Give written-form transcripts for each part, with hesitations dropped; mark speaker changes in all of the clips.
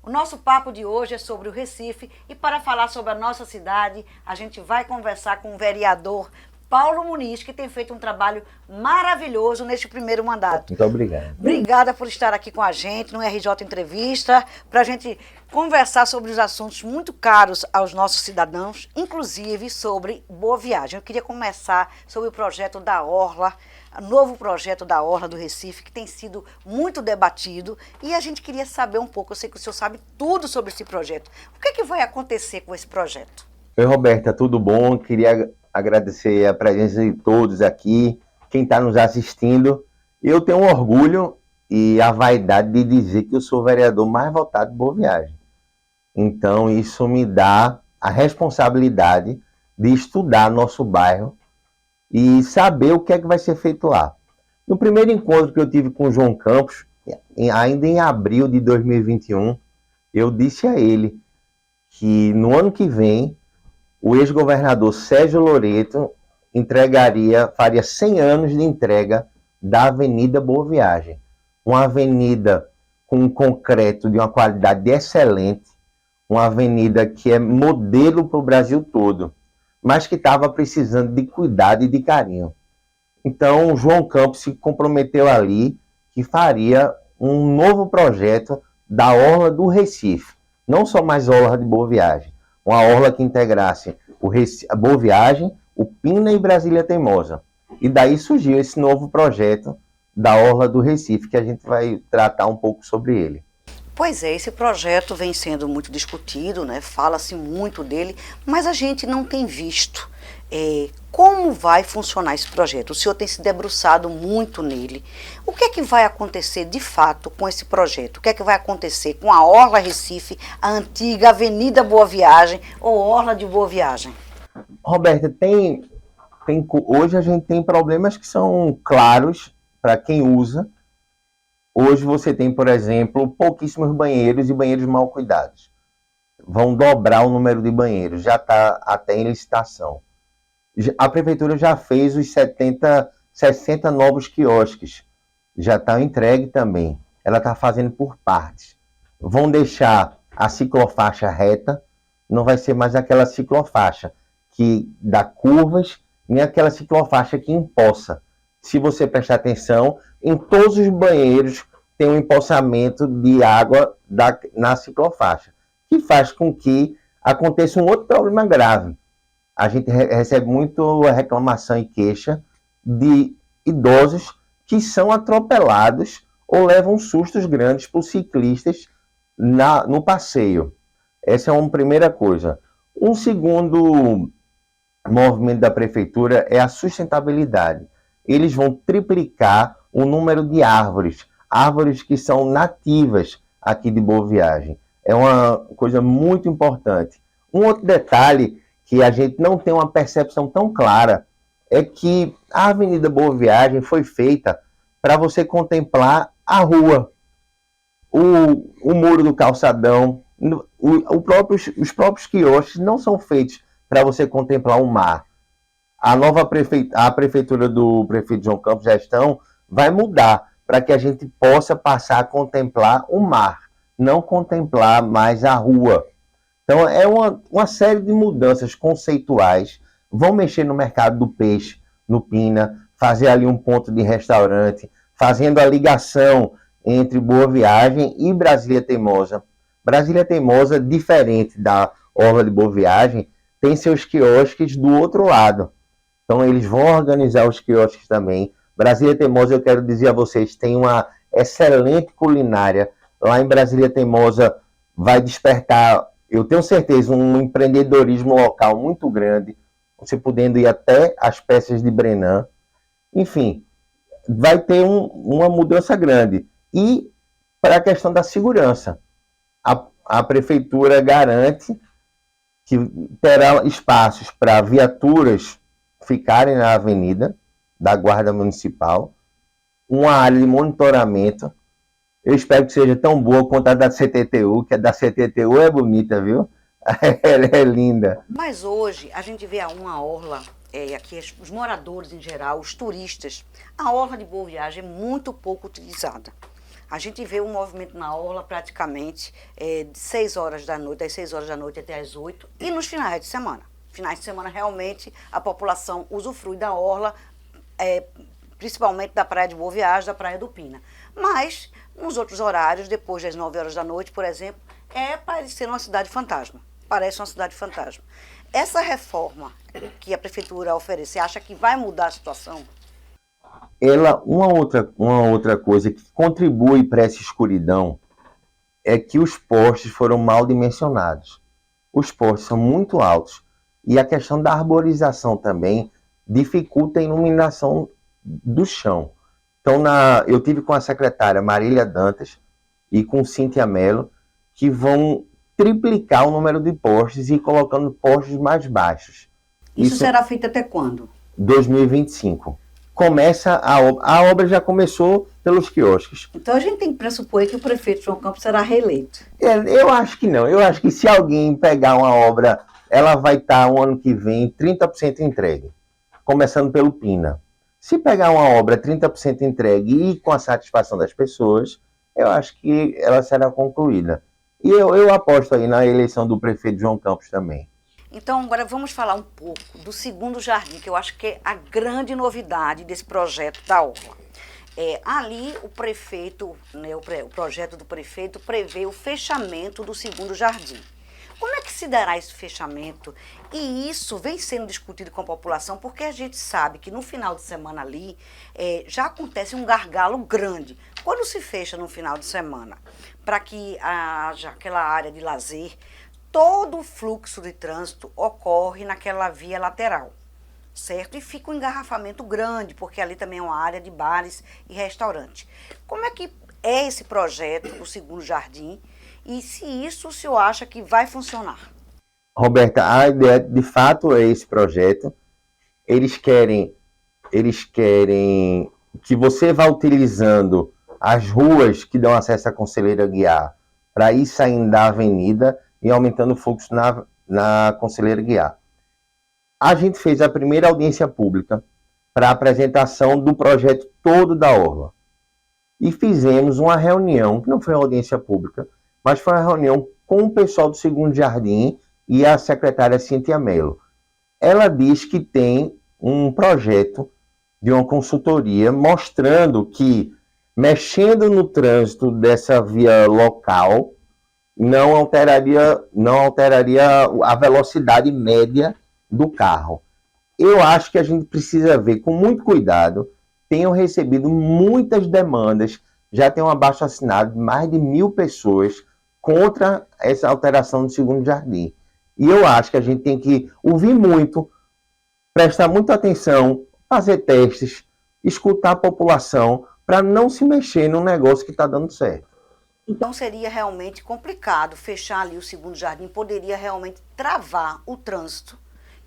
Speaker 1: O nosso papo de hoje é sobre o Recife e para falar sobre a nossa cidade, a gente vai conversar com o vereador Paulo Muniz, que tem feito um trabalho maravilhoso neste primeiro mandato.
Speaker 2: Muito obrigado.
Speaker 1: Obrigada por estar aqui com a gente no RJ Entrevista, para a gente conversar sobre os assuntos muito caros aos nossos cidadãos, inclusive sobre Boa Viagem. Eu queria começar sobre o projeto da Orla, o novo projeto da Orla do Recife, que tem sido muito debatido, e a gente queria saber um pouco, eu sei que o senhor sabe tudo sobre esse projeto. O que é que vai acontecer com esse projeto?
Speaker 2: Oi, Roberta, tudo bom? Queria agradecer a presença de todos aqui, quem está nos assistindo. Eu tenho um orgulho e a vaidade de dizer que eu sou o vereador mais votado de Boa Viagem. Então, isso me dá a responsabilidade de estudar nosso bairro e saber o que é que vai ser feito lá. No primeiro encontro que eu tive com o João Campos, ainda em abril de 2021, eu disse a ele que no ano que vem o ex-governador Sérgio Loreto faria 100 anos de entrega da Avenida Boa Viagem. Uma avenida com um concreto de uma qualidade excelente, uma avenida que é modelo para o Brasil todo, mas que estava precisando de cuidado e de carinho. Então, o João Campos se comprometeu ali que faria um novo projeto da Orla do Recife. Não só mais Orla de Boa Viagem, uma orla que integrasse a Boa Viagem, o Pina e Brasília Teimosa. E daí surgiu esse novo projeto da Orla do Recife, que a gente vai tratar um pouco sobre ele.
Speaker 1: Pois é, esse projeto vem sendo muito discutido, né? Fala-se muito dele, mas a gente não tem visto como vai funcionar esse projeto. O senhor tem se debruçado muito nele. O que é que vai acontecer de fato com esse projeto? O que é que vai acontecer com a Orla Recife, a antiga Avenida Boa Viagem ou Orla de Boa Viagem?
Speaker 2: Roberta, hoje a gente tem problemas que são claros para quem usa. Hoje você tem, por exemplo, pouquíssimos banheiros e banheiros mal cuidados. Vão dobrar o número de banheiros, já está até em licitação. A prefeitura já fez os 60 novos quiosques, já está entregue também. Ela está fazendo por partes. Vão deixar a ciclofaixa reta, não vai ser mais aquela ciclofaixa que dá curvas, nem aquela ciclofaixa que empoça. Se você prestar atenção, em todos os banheiros tem um empoçamento de água na ciclofaixa, que faz com que aconteça um outro problema grave. A gente recebe muito reclamação e queixa de idosos que são atropelados ou levam sustos grandes por ciclistas no passeio. Essa é uma primeira coisa. Um segundo movimento da prefeitura é a sustentabilidade. Eles vão triplicar o número de árvores que são nativas aqui de Boa Viagem. É uma coisa muito importante. Um outro detalhe que a gente não tem uma percepção tão clara é que a Avenida Boa Viagem foi feita para você contemplar a rua, o muro do calçadão, os próprios quiosques não são feitos para você contemplar o mar. A prefeitura do prefeito João Campos Gestão vai mudar para que a gente possa passar a contemplar o mar, não contemplar mais a rua. Então, é uma série de mudanças conceituais. Vão mexer no mercado do peixe, no Pina, fazer ali um ponto de restaurante, fazendo a ligação entre Boa Viagem e Brasília Teimosa. Brasília Teimosa, diferente da Orla de Boa Viagem, tem seus quiosques do outro lado. Então, eles vão organizar os quiosques também. Brasília Teimosa, eu quero dizer a vocês, tem uma excelente culinária. Lá em Brasília Teimosa vai despertar, eu tenho certeza, um empreendedorismo local muito grande, você podendo ir até as peças de Brenan. Enfim, vai ter uma mudança grande. E para a questão da segurança, a prefeitura garante que terá espaços para viaturas ficarem na avenida da Guarda Municipal, uma área de monitoramento. Eu espero que seja tão boa quanto a da CTTU, que a da CTTU é bonita, viu? Ela é linda.
Speaker 1: Mas hoje a gente vê uma orla, aqui os moradores em geral, os turistas, a orla de Boa Viagem é muito pouco utilizada. A gente vê um movimento na orla praticamente de 6 horas da noite, das 6 horas da noite até as 8, e nos finais de semana. Finais de semana, realmente, a população usufrui da orla, principalmente da Praia de Boa Viagem, da Praia do Pina. Mas, nos outros horários, depois das 9 horas da noite, por exemplo, parecer uma cidade fantasma. Parece uma cidade fantasma. Essa reforma que a Prefeitura oferece, você acha que vai mudar a situação?
Speaker 2: Uma outra coisa que contribui para essa escuridão é que os postes foram mal dimensionados. Os postes são muito altos e a questão da arborização também dificulta a iluminação do chão. Então, eu tive com a secretária Marília Dantas e com Cíntia Mello, que vão triplicar o número de postes e colocando postes mais baixos.
Speaker 1: Isso será feito até quando?
Speaker 2: 2025. A obra já começou pelos quiosques.
Speaker 1: Então a gente tem que pressupor que o prefeito João Campos será reeleito.
Speaker 2: Eu acho que não. Eu acho que se alguém pegar uma obra, ela vai estar o ano que vem 30% entregue. Começando pelo Pina. Se pegar uma obra 30% entregue e com a satisfação das pessoas, eu acho que ela será concluída. E eu aposto aí na eleição do prefeito João Campos também.
Speaker 1: Então, agora vamos falar um pouco do segundo jardim, que eu acho que é a grande novidade desse projeto da orla. Ali o prefeito, né, o projeto do prefeito prevê o fechamento do segundo jardim. Como é que se dará esse fechamento? E isso vem sendo discutido com a população, porque a gente sabe que no final de semana ali já acontece um gargalo grande. Quando se fecha no final de semana, para que haja aquela área de lazer, todo o fluxo de trânsito ocorre naquela via lateral, certo? E fica um engarrafamento grande, porque ali também é uma área de bares e restaurantes. Como é que é esse projeto, o segundo jardim, e se isso o senhor acha que vai funcionar?
Speaker 2: Roberta, a ideia de fato é esse projeto. Eles querem que você vá utilizando as ruas que dão acesso à Conselheiro Aguiar para ir saindo da avenida e aumentando o fluxo na Conselheiro Aguiar. A gente fez a primeira audiência pública para a apresentação do projeto todo da orla. E fizemos uma reunião, que não foi uma audiência pública, mas foi uma reunião com o pessoal do segundo jardim e a secretária Cíntia Mello. Ela diz que tem um projeto de uma consultoria mostrando que, mexendo no trânsito dessa via local, não alteraria a velocidade média do carro. Eu acho que a gente precisa ver com muito cuidado. Tenho recebido muitas demandas, já tem um abaixo-assinado de mais de 1.000 pessoas contra essa alteração do segundo jardim. E eu acho que a gente tem que ouvir muito, prestar muita atenção, fazer testes, escutar a população, para não se mexer num negócio que está dando certo.
Speaker 1: Então seria realmente complicado fechar ali o segundo jardim, poderia realmente travar o trânsito,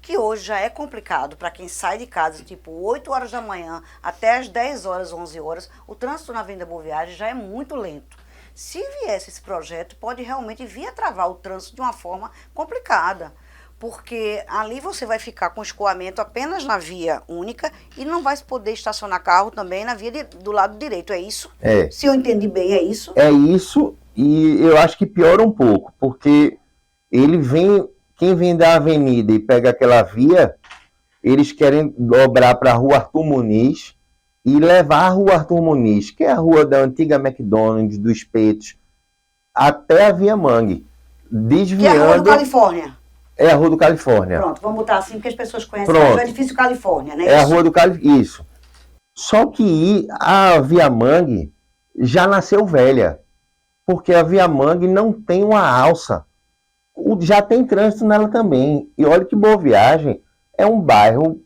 Speaker 1: que hoje já é complicado para quem sai de casa, tipo 8 horas da manhã até as 10 horas, 11 horas, o trânsito na Avenida Boa Viagem já é muito lento. Se viesse esse projeto, pode realmente vir a travar o trânsito de uma forma complicada, porque ali você vai ficar com escoamento apenas na via única e não vai poder estacionar carro também na via do lado direito, é isso?
Speaker 2: É.
Speaker 1: Se eu entendi bem, é isso?
Speaker 2: É isso, e eu acho que piora um pouco, porque quem vem da avenida e pega aquela via, eles querem dobrar para a Rua Arthur Muniz e levar a Rua Arthur Muniz, que é a rua da antiga McDonald's, dos Espetos, até a Via Mangue, desviando...
Speaker 1: Que é a Rua do Califórnia.
Speaker 2: É a Rua do Califórnia.
Speaker 1: Pronto, vamos botar assim, porque as pessoas conhecem
Speaker 2: Pronto.
Speaker 1: o edifício Califórnia, né?
Speaker 2: É a Rua do Califórnia, isso. Só que a Via Mangue já nasceu velha, porque a Via Mangue não tem uma alça. Já tem trânsito nela também. E olha que Boa Viagem é um bairro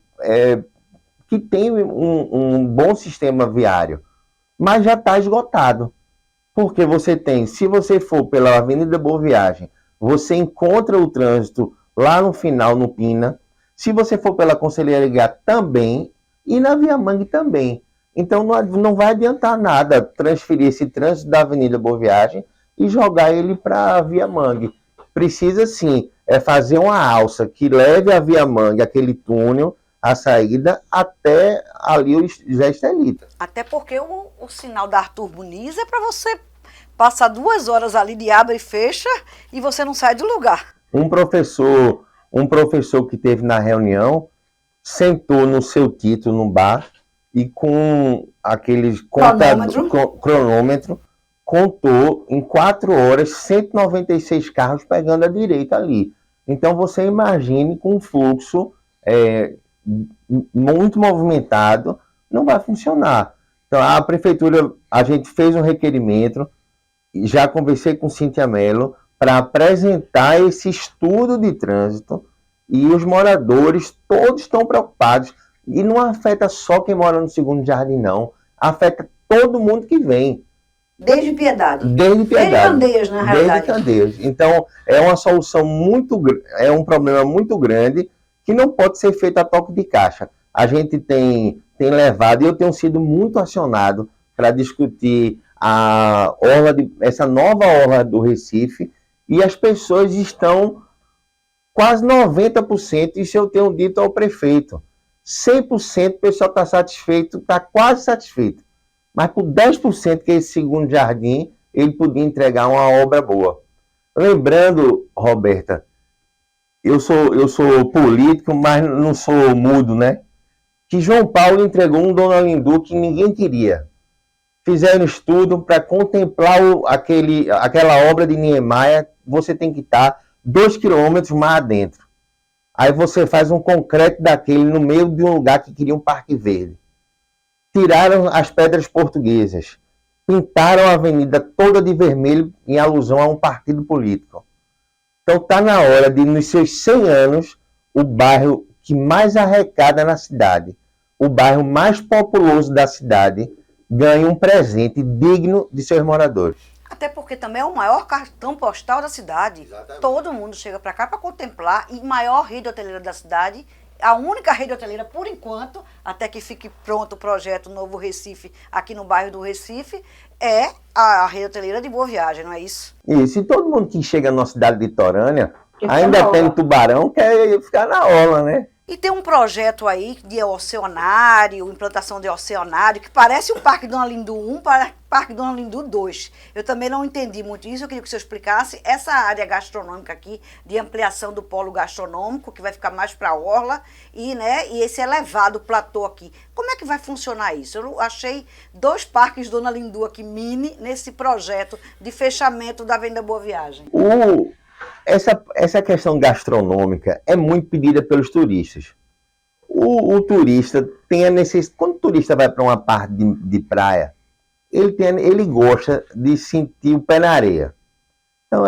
Speaker 2: que tem um bom sistema viário, mas já está esgotado. Porque se você for pela Avenida Boa Viagem, você encontra o trânsito lá no final, no Pina. Se você for pela Conselheiro Aguiar também, e na Via Mangue também. Então não vai adiantar nada transferir esse trânsito da Avenida Boa Viagem e jogar ele para a Via Mangue. Precisa sim fazer uma alça que leve a Via Mangue, aquele túnel, a saída até ali o Zé Estelita.
Speaker 1: Até porque o sinal da Arthur Muniz é para você passar 2 horas ali de abre e fecha e você não sai do lugar.
Speaker 2: Um professor que teve na reunião sentou no seu título no bar e com aqueles cronômetro contou em 4 horas 196 carros pegando a direita ali. Então você imagine com um fluxo muito movimentado, não vai funcionar. Então a prefeitura, a gente fez um requerimento, já conversei com Cíntia Mello para apresentar esse estudo de trânsito e os moradores todos estão preocupados e não afeta só quem mora no Segundo Jardim não, afeta todo mundo que vem.
Speaker 1: Desde Piedade.
Speaker 2: Desde
Speaker 1: Candeias, na realidade.
Speaker 2: Desde Candeias. Então, é uma solução é um problema muito grande que não pode ser feito a toque de caixa. A gente tem levado, e eu tenho sido muito acionado para discutir essa nova orla do Recife, e as pessoas estão quase 90%, isso eu tenho dito ao prefeito. 100% o pessoal está satisfeito, está quase satisfeito. Mas por 10% que é esse Segundo Jardim, ele podia entregar uma obra boa. Lembrando, Roberta, eu sou político, mas não sou mudo, né? Que João Paulo entregou um Dona Lindu que ninguém queria. Fizeram estudo para contemplar aquela obra de Niemeyer, você tem que estar 2 quilômetros mais adentro. Aí você faz um concreto daquele no meio de um lugar que queria um parque verde. Tiraram as pedras portuguesas, pintaram a avenida toda de vermelho em alusão a um partido político. Então está na hora de, nos seus 100 anos, o bairro que mais arrecada na cidade, o bairro mais populoso da cidade, ganhe um presente digno de seus moradores.
Speaker 1: Até porque também é o maior cartão postal da cidade.
Speaker 3: Exatamente.
Speaker 1: Todo mundo chega para cá para contemplar, e maior rede hoteleira da cidade, a única rede hoteleira por enquanto, até que fique pronto o projeto Novo Recife aqui no bairro do Recife, é a rede hoteleira de Boa Viagem, não é isso?
Speaker 2: Isso, e todo mundo que chega na cidade litorânea, ainda tem tubarão, quer ficar na orla, né?
Speaker 1: E tem um projeto aí de oceanário, implantação de oceanário, que parece o Parque Dona Lindu 1 para o Parque Dona Lindu 2. Eu também não entendi muito isso, eu queria que o senhor explicasse essa área gastronômica aqui, de ampliação do polo gastronômico, que vai ficar mais para a orla, e esse elevado platô aqui. Como é que vai funcionar isso? Eu achei 2 parques Dona Lindu aqui, mini, nesse projeto de fechamento da Avenida Boa Viagem.
Speaker 2: Essa questão gastronômica é muito pedida pelos turistas. O turista tem a necessidade. Quando o turista vai para uma parte de praia, ele gosta de sentir o pé na areia. Então,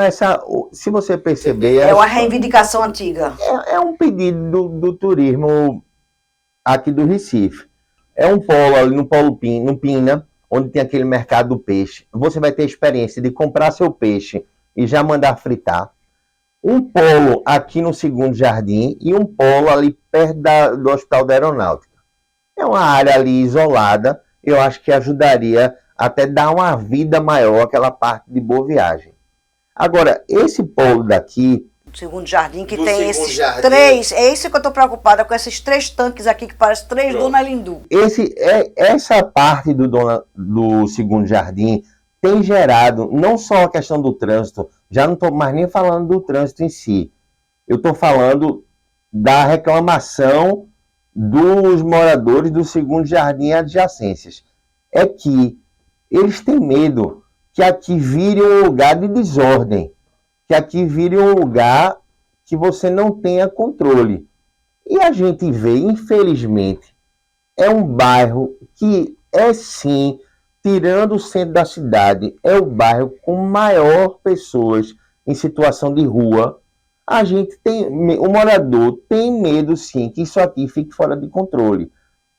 Speaker 2: se você perceber.
Speaker 1: É uma reivindicação antiga.
Speaker 2: É um pedido do turismo aqui do Recife. É um polo ali no Pina, onde tem aquele mercado do peixe. Você vai ter a experiência de comprar seu peixe e já mandar fritar. Um polo aqui no Segundo Jardim e um polo ali perto do Hospital da Aeronáutica. É uma área ali isolada, eu acho que ajudaria até dar uma vida maior àquela parte de Boa Viagem. Agora, esse polo daqui...
Speaker 1: Segundo Jardim, que tem esses 3, é isso que eu estou preocupada, com esses 3 tanques aqui, que parecem 3 Dona Lindu.
Speaker 2: Essa parte do Segundo Jardim tem gerado não só a questão do trânsito, já não estou mais nem falando do trânsito em si, eu estou falando da reclamação dos moradores do Segundo Jardim e adjacências. É que eles têm medo que aqui vire um lugar de desordem, que aqui vire um lugar que você não tenha controle. E a gente vê, infelizmente, é um bairro que é sim, tirando o centro da cidade, é o bairro com maior pessoas em situação de rua. O morador tem medo sim que isso aqui fique fora de controle.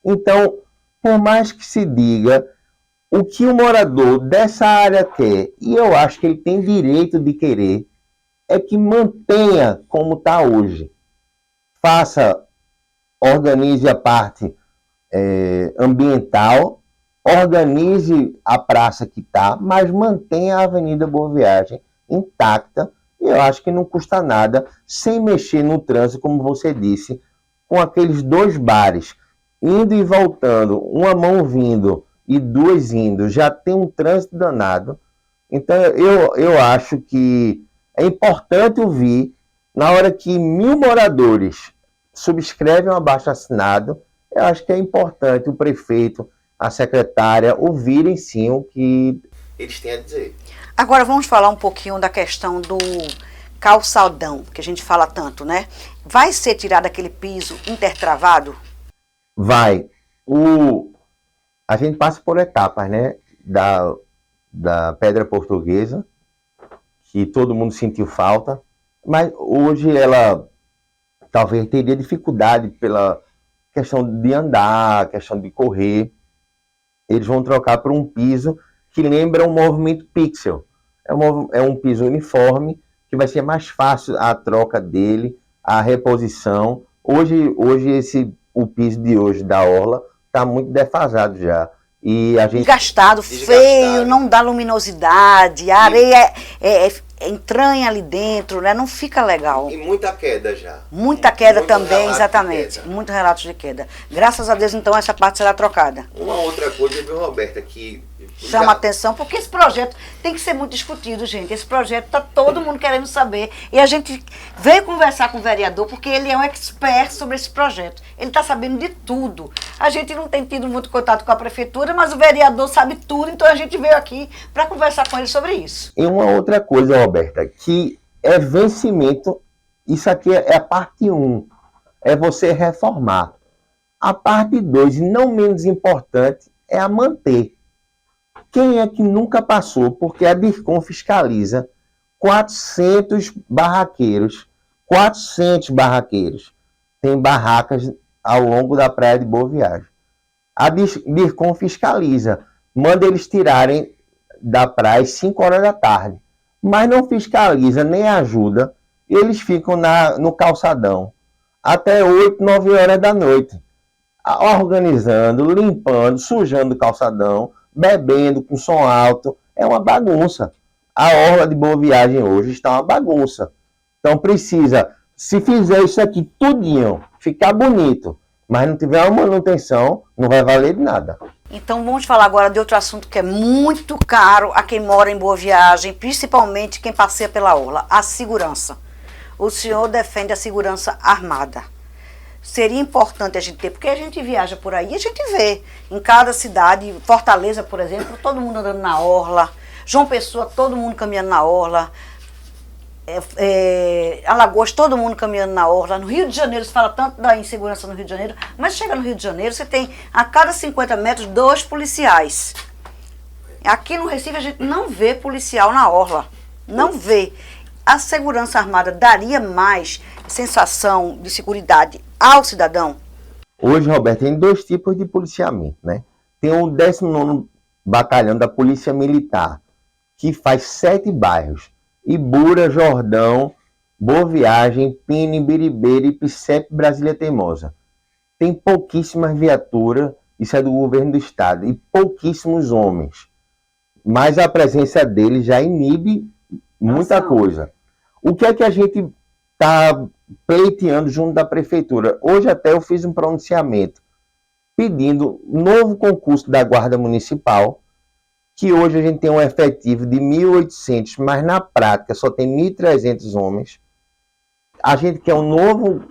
Speaker 2: Então, por mais que se diga, o que o morador dessa área quer, e eu acho que ele tem direito de querer, é que mantenha como está hoje. Organize a parte ambiental, organize a praça que está, mas mantenha a Avenida Boa Viagem intacta, e eu acho que não custa nada, sem mexer no trânsito, como você disse, com aqueles 2 bares, indo e voltando, uma mão vindo e 2 indo, já tem um trânsito danado. Então, eu acho que é importante ouvir, na hora que 1.000 moradores subscrevem um abaixo-assinado, eu acho que é importante o prefeito, a secretária, ouvirem sim o que eles têm a dizer.
Speaker 1: Agora vamos falar um pouquinho da questão do calçadão, que a gente fala tanto, né? Vai ser tirado aquele piso intertravado?
Speaker 2: Vai. A gente passa por etapas, né? Da pedra portuguesa, que todo mundo sentiu falta, mas hoje ela talvez teria dificuldade pela questão de andar, questão de correr. Eles vão trocar por um piso que lembra um movimento pixel. É um piso uniforme, que vai ser mais fácil a troca dele, a reposição. Hoje o piso de hoje da Orla está muito defasado já. E a gente...
Speaker 1: Desgastado, feio, não dá luminosidade, a areia entranha ali dentro, né? Não fica legal.
Speaker 2: E muita queda já.
Speaker 1: Muita queda também, exatamente. Muitos relatos de queda. Graças a Deus, então, essa parte será trocada.
Speaker 2: Uma outra coisa, viu, Roberta, que...
Speaker 1: Chama atenção, porque esse projeto tem que ser muito discutido, gente. Esse projeto está todo mundo querendo saber. E a gente veio conversar com o vereador, porque ele é um expert sobre esse projeto. Ele está sabendo de tudo. A gente não tem tido muito contato com a prefeitura, mas o vereador sabe tudo, então a gente veio aqui para conversar com ele sobre isso.
Speaker 2: E uma outra coisa, Roberta, que é vencimento, isso aqui é a parte 1, é você reformar. A parte 2, e não menos importante, é a manter. Quem é que nunca passou? Porque a DIRCOM fiscaliza 400 barraqueiros. 400 barraqueiros. Tem barracas ao longo da praia de Boa Viagem. A DIRCOM fiscaliza. Manda eles tirarem da praia às 5 horas da tarde. Mas não fiscaliza nem ajuda. Eles ficam no calçadão até 8, 9 horas da noite. Organizando, limpando, sujando o calçadão, bebendo com som alto, é uma bagunça. A orla de Boa Viagem hoje está uma bagunça. Então precisa, se fizer isso aqui tudinho, ficar bonito, mas não tiver uma manutenção, não vai valer de nada.
Speaker 1: Então vamos falar agora de outro assunto que é muito caro a quem mora em Boa Viagem, principalmente quem passeia pela orla, a segurança. O senhor defende a segurança armada. Seria importante a gente ter, porque a gente viaja por aí, a gente vê em cada cidade, Fortaleza, por exemplo, todo mundo andando na orla, João Pessoa, todo mundo caminhando na orla, Alagoas, todo mundo caminhando na orla, no Rio de Janeiro, se fala tanto da insegurança no Rio de Janeiro, mas chega no Rio de Janeiro, você tem a cada 50 metros 2 policiais. Aqui no Recife a gente não vê policial na orla, não vê. A segurança armada daria mais sensação de seguridade ao cidadão?
Speaker 2: Hoje, Roberto, tem 2 tipos de policiamento, né? Tem o 19º Batalhão da Polícia Militar, que faz 7 bairros. Ibura, Jordão, Boa Viagem, Pina, Biribeira e Picepe, Brasília Teimosa. Tem pouquíssimas viaturas, isso é do governo do estado, e pouquíssimos homens. Mas a presença deles já inibe muita coisa. O que é que a gente está pleiteando junto da prefeitura? Hoje até eu fiz um pronunciamento pedindo novo concurso da Guarda Municipal, que hoje a gente tem um efetivo de 1.800, mas na prática só tem 1.300 homens. A gente quer um novo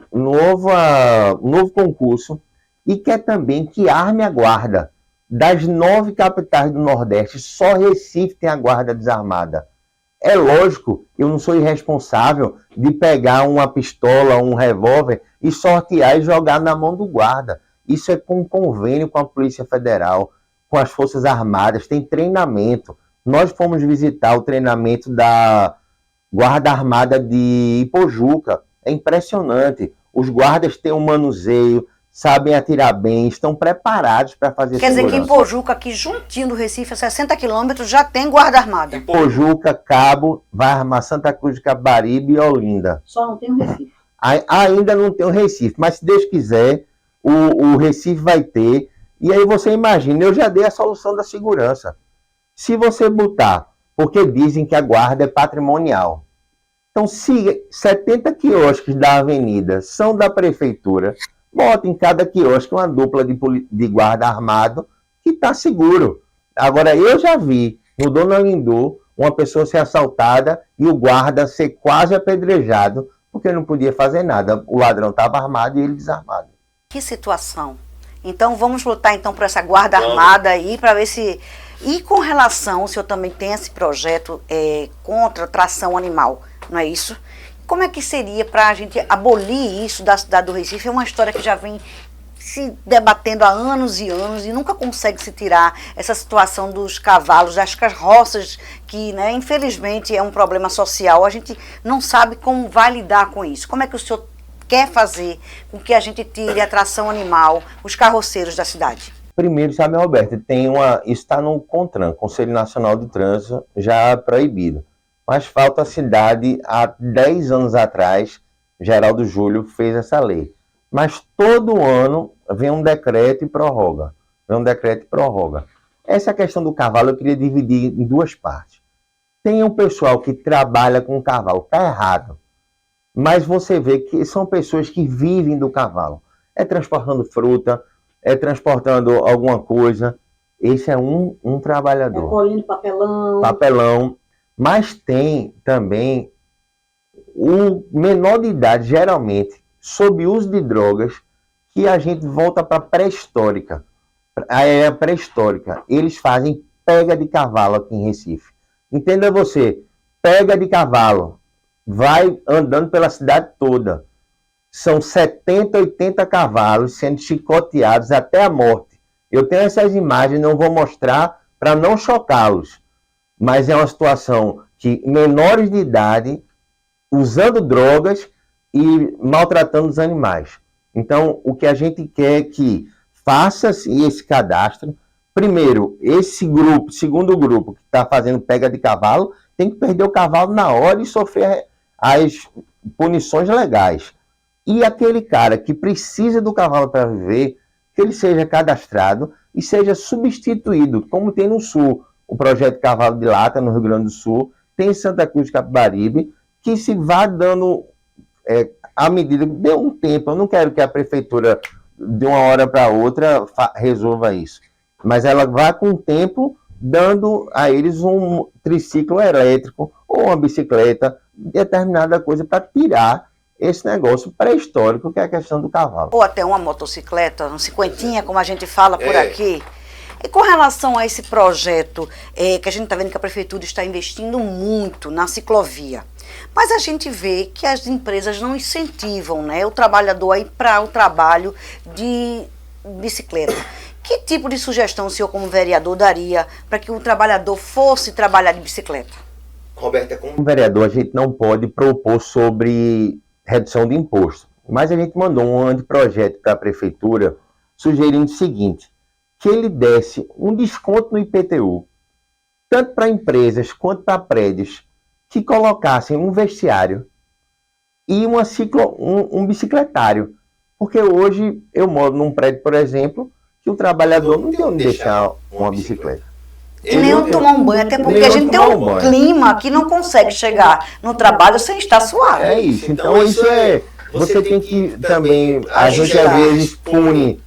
Speaker 2: concurso e quer também que arme a guarda. Das 9 capitais do Nordeste, só Recife tem a guarda desarmada. É lógico, eu não sou irresponsável de pegar uma pistola, um revólver e sortear e jogar na mão do guarda. Isso é com convênio com a Polícia Federal, com as Forças Armadas, tem treinamento. Nós fomos visitar o treinamento da Guarda Armada de Ipojuca. É impressionante. Os guardas têm um manuseio, sabem atirar bem, estão preparados para fazer
Speaker 1: segurança. Quer dizer que em Pojuca, aqui juntinho do Recife, a 60 quilômetros, já tem guarda armada.
Speaker 2: Pojuca, Cabo, vai armar Santa Cruz de Capibaribe e Olinda.
Speaker 1: Só não tem o Recife.
Speaker 2: Ainda não tem o Recife, mas se Deus quiser, o Recife vai ter. E aí você imagina, eu já dei a solução da segurança. Se você botar, porque dizem que a guarda é patrimonial. Então, se 70 quiosques da avenida são da prefeitura, bota em cada quiosque uma dupla de guarda armado que está seguro. Agora, eu já vi no Dona Lindu uma pessoa ser assaltada e o guarda ser quase apedrejado porque não podia fazer nada. O ladrão estava armado e ele desarmado.
Speaker 1: Que situação. Então vamos lutar então por essa guarda armada aí, para ver se... E com relação, o senhor também tem esse projeto contra a tração animal, não é isso? Como é que seria para a gente abolir isso da cidade do Recife? É uma história que já vem se debatendo há anos e anos e nunca consegue se tirar essa situação dos cavalos, das carroças, que, né, infelizmente é um problema social. A gente não sabe como vai lidar com isso. Como é que o senhor quer fazer com que a gente tire a tração animal, os carroceiros da cidade?
Speaker 2: Primeiro, sabe, Roberto, isso está no CONTRAN, Conselho Nacional de Trânsito, já proibido. Mas falta a cidade, há 10 anos atrás, Geraldo Júlio fez essa lei. Mas todo ano vem um decreto e prorroga. Essa questão do cavalo eu queria dividir em duas partes. Tem um pessoal que trabalha com cavalo, está errado. Mas você vê que são pessoas que vivem do cavalo. É transportando fruta, é transportando alguma coisa. Esse é um trabalhador.
Speaker 1: É colhendo papelão.
Speaker 2: Papelão. Mas tem também o menor de idade, geralmente, sob uso de drogas, que a gente volta para a pré-histórica. A era pré-histórica. Eles fazem pega de cavalo aqui em Recife. Entenda você, pega de cavalo. Vai andando pela cidade toda. São 70, 80 cavalos sendo chicoteados até a morte. Eu tenho essas imagens, não vou mostrar para não chocá-los. Mas é uma situação que menores de idade, usando drogas e maltratando os animais. Então, o que a gente quer é que faça-se esse cadastro. Primeiro, esse grupo, segundo grupo que está fazendo pega de cavalo, tem que perder o cavalo na hora e sofrer as punições legais. E aquele cara que precisa do cavalo para viver, que ele seja cadastrado e seja substituído, como tem no Sul. O projeto Cavalo de Lata, no Rio Grande do Sul, tem em Santa Cruz de Capibaribe, que se vá dando à medida, dê um tempo. Eu não quero que a prefeitura, de uma hora para outra, resolva isso. Mas ela vá com o tempo, dando a eles um triciclo elétrico ou uma bicicleta, determinada coisa para tirar esse negócio pré-histórico que é a questão do cavalo.
Speaker 1: Ou até uma motocicleta, um cinquentinha, como a gente fala por aqui. E com relação a esse projeto, que a gente está vendo que a prefeitura está investindo muito na ciclovia, mas a gente vê que as empresas não incentivam, né, o trabalhador a ir para o trabalho de bicicleta. Que tipo de sugestão o senhor, como vereador, daria para que o trabalhador fosse trabalhar de bicicleta?
Speaker 2: Roberta, como vereador, a gente não pode propor sobre redução de imposto, mas a gente mandou um anteprojeto para a prefeitura sugerindo o seguinte: que ele desse um desconto no IPTU, tanto para empresas quanto para prédios, que colocassem um vestiário e um bicicletário. Porque hoje eu moro num prédio, por exemplo, que o trabalhador não tem onde deixar uma bicicleta.
Speaker 1: E nem onde tomar um banho, até porque a gente tem um clima que não consegue chegar no trabalho sem estar suado.
Speaker 2: É isso, então isso é... Você tem que também, a gente às vezes pune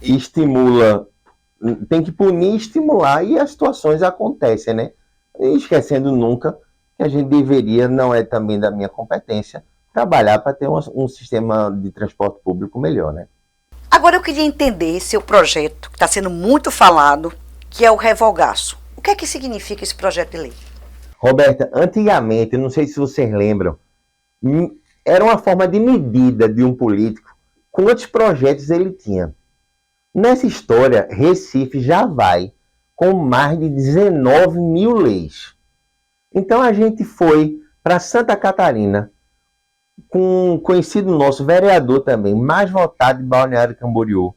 Speaker 2: e estimula, tem que punir e estimular, e as situações acontecem, né? E esquecendo nunca que a gente deveria, não é também da minha competência, trabalhar para ter um sistema de transporte público melhor, né?
Speaker 1: Agora eu queria entender seu projeto, que está sendo muito falado, que é o Revogaço. O que é que significa esse projeto de lei?
Speaker 2: Roberta, antigamente, não sei se vocês lembram, era uma forma de medida de um político quantos projetos ele tinha. Nessa história, Recife já vai com mais de 19 mil leis. Então a gente foi para Santa Catarina, com um conhecido nosso, vereador também, mais votado de Balneário Camboriú,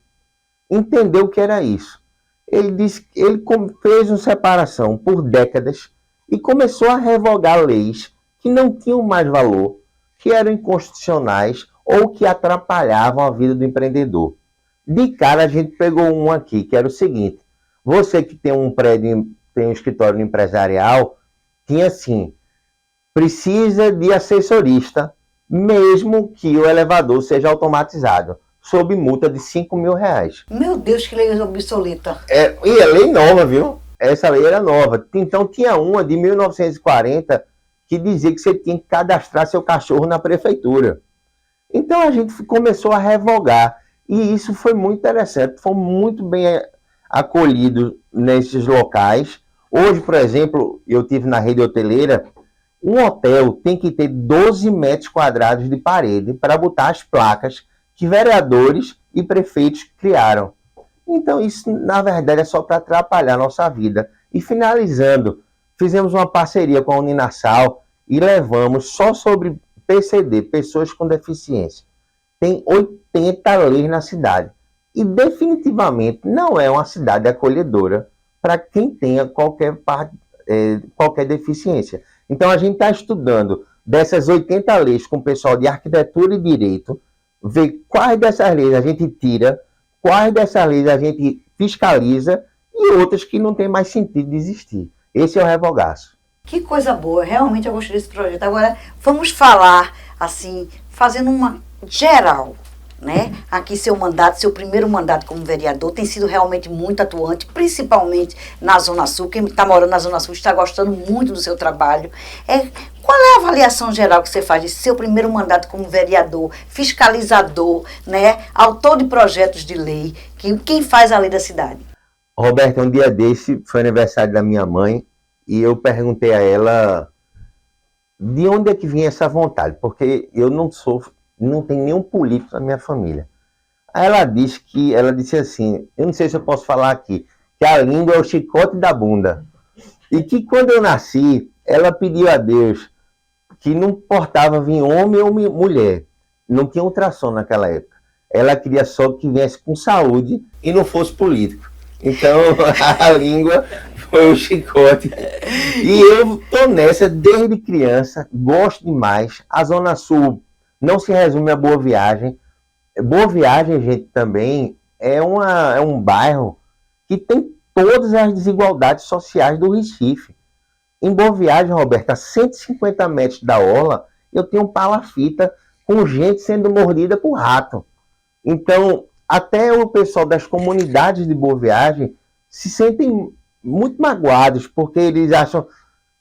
Speaker 2: entendeu o que era isso. Ele disse que ele fez uma separação por décadas e começou a revogar leis que não tinham mais valor, que eram inconstitucionais ou que atrapalhavam a vida do empreendedor. De cara, a gente pegou um aqui, que era o seguinte: você que tem um prédio, tem um escritório empresarial, tinha assim, precisa de assessorista, mesmo que o elevador seja automatizado. sob multa de R$ 5.000.
Speaker 1: Meu Deus, que lei obsoleta.
Speaker 2: E é lei nova, viu? Essa lei era nova. Então tinha uma de 1940 que dizia que você tinha que cadastrar seu cachorro na prefeitura. Então a gente começou a revogar. E isso foi muito interessante, foi muito bem acolhido nesses locais. Hoje, por exemplo, eu tive na rede hoteleira, um hotel tem que ter 12 metros quadrados de parede para botar as placas que vereadores e prefeitos criaram. Então isso, na verdade, é só para atrapalhar a nossa vida. E finalizando, fizemos uma parceria com a Uninasal e levamos só sobre PCD, pessoas com deficiência. Tem 80 leis na cidade. E definitivamente não é uma cidade acolhedora para quem tenha qualquer deficiência. Então a gente está estudando dessas 80 leis com o pessoal de arquitetura e direito, ver quais dessas leis a gente tira, quais dessas leis a gente fiscaliza e outras que não tem mais sentido de existir. Esse é o Revogaço.
Speaker 1: Que coisa boa, realmente eu gostei desse projeto. Agora, vamos falar, assim, fazendo uma geral, né? Aqui seu primeiro mandato como vereador tem sido realmente muito atuante, principalmente na Zona Sul. Quem está morando na Zona Sul está gostando muito do seu trabalho. Qual é a avaliação geral que você faz de seu primeiro mandato como vereador, fiscalizador, né? Autor de projetos de lei, quem faz a lei da cidade?
Speaker 2: Roberto, um dia desse foi aniversário da minha mãe e eu perguntei a ela de onde é que vinha essa vontade, porque eu não tenho nenhum político na minha família. Aí ela disse assim, eu não sei se eu posso falar aqui, que a língua é o chicote da bunda. E que quando eu nasci, ela pediu a Deus que não importava vir homem ou mulher. Não tinha ultrassom naquela época. Ela queria só que viesse com saúde e não fosse político. Então a língua foi o chicote. E eu tô nessa desde criança, gosto demais. A Zona Sul não se resume a Boa Viagem. Boa Viagem, gente, também é um bairro que tem todas as desigualdades sociais do Recife. Em Boa Viagem, Roberto, a 150 metros da orla, eu tenho um palafita com gente sendo mordida por rato. Então, até o pessoal das comunidades de Boa Viagem se sentem muito magoados, porque eles acham que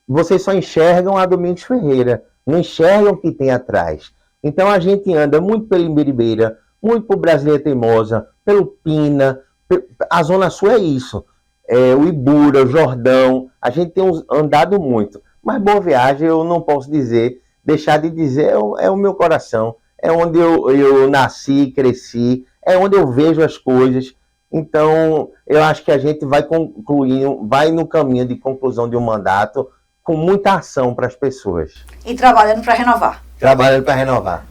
Speaker 2: vocês só enxergam a Domingos Ferreira, não enxergam o que tem atrás. Então a gente anda muito pela Imbiribeira, muito por Brasília Teimosa, pelo Pina, a Zona Sul é isso. O Ibura, o Jordão, a gente tem andado muito. Mas Boa Viagem eu não posso deixar de dizer, é o meu coração. É onde eu nasci, cresci, é onde eu vejo as coisas. Então, eu acho que a gente vai no caminho de conclusão de um mandato com muita ação para as pessoas.
Speaker 1: E trabalhando para renovar.
Speaker 2: Trabalhando para renovar.